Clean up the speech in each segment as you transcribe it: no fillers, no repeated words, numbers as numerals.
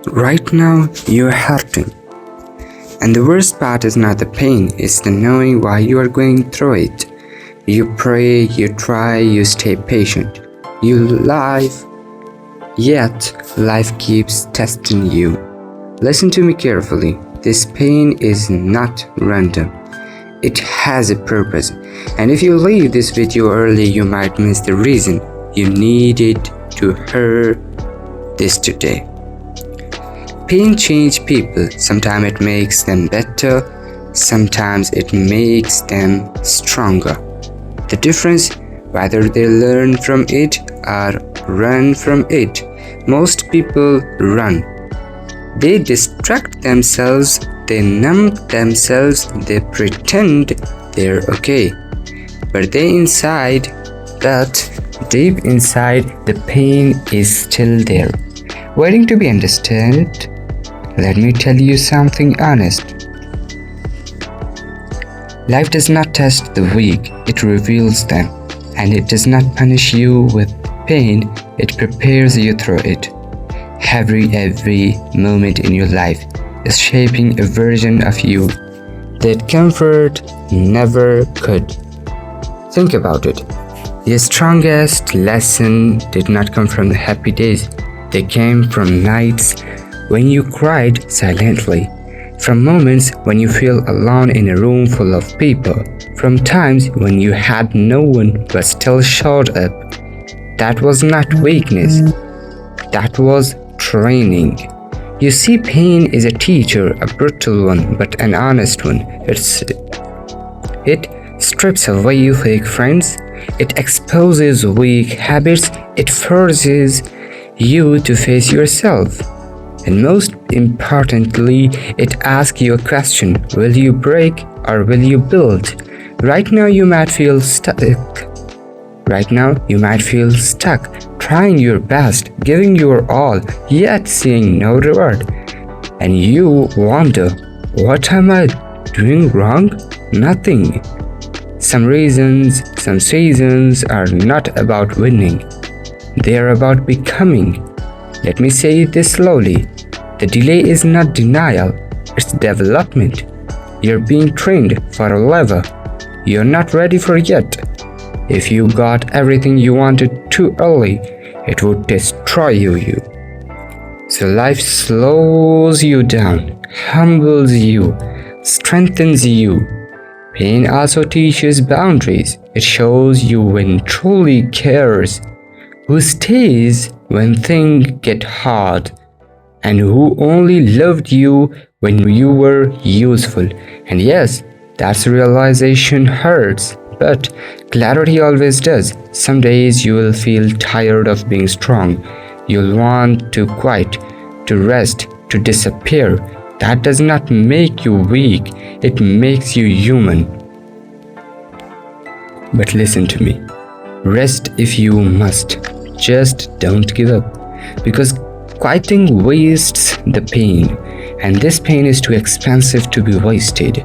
Right now, you're hurting. And the worst part is not the pain, it's the knowing why you are going through it. You pray, you try, you stay patient. You live, yet life keeps testing you. Listen to me carefully. This pain is not random. It has a purpose. And if you leave this video early, you might miss the reason you needed to hear this today. Pain changes people. Sometimes it makes them better. Sometimes it makes them stronger. The difference, whether they learn from it or run from it. Most people run. They distract themselves, they numb themselves, they pretend they're okay. But deep inside, the pain is still there, waiting to be understood. Let me tell you something honest. Life does not test the weak, it reveals them. And it does not punish you with pain, it prepares you through it. Every moment in your life is shaping a version of you that comfort never could. Think about it. Your strongest lesson did not come from the happy days. They came from nights when you cried silently, from moments when you feel alone in a room full of people, from times when you had no one but still showed up. That was not weakness. That was training. You see, pain is a teacher, a brutal one, but an honest one. It strips away fake friends. It exposes weak habits. It forces you to face yourself. And most importantly, it asks you a question. Will you break or will you build? Right now you might feel stuck. Trying your best, giving your all, yet seeing no reward. And you wonder, what am I doing wrong? Nothing. Some seasons are not about winning. They are about becoming. Let me say this slowly. The delay is not denial, it's development. You're being trained for a level you're not ready for yet. If you got everything you wanted too early, it would destroy you. So life slows you down, humbles you, strengthens you. Pain also teaches boundaries. It shows you when truly cares, who stays when things get hard, and who only loved you when you were useful. And yes, that realization hurts, but clarity always does. Some days you will feel tired of being strong. You'll want to quit, to rest, to disappear. That does not make you weak, it makes you human. But listen to me. Rest if you must. Just don't give up. Because quitting wastes the pain. And this pain is too expensive to be wasted.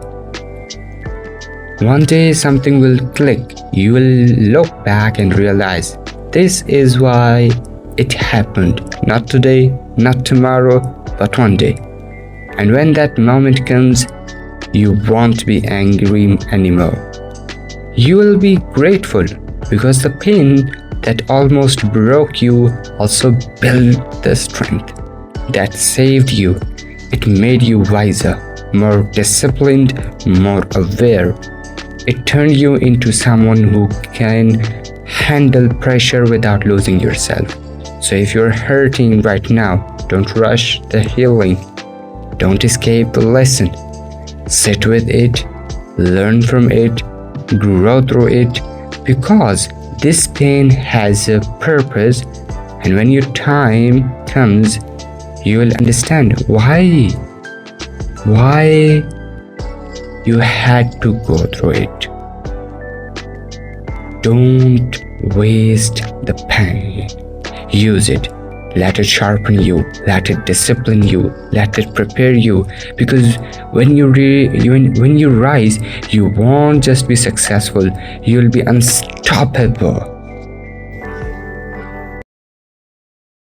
One day something will click. You will look back and realize this is why it happened. Not today, not tomorrow, but one day. And when that moment comes, you won't be angry anymore. You will be grateful because the pain that almost broke you also built the strength that saved you. It made you wiser, more disciplined, more aware. It turned you into someone who can handle pressure without losing yourself. So if you're hurting right now, don't rush the healing. Don't escape the lesson. Sit with it, learn from it, grow through it, because this pain has a purpose, and when your time comes, you will understand why you had to go through it. Don't waste the pain. Use it. Let it sharpen you. Let it discipline you. Let it prepare you. Because when you rise, you won't just be successful. You'll be unstoppable.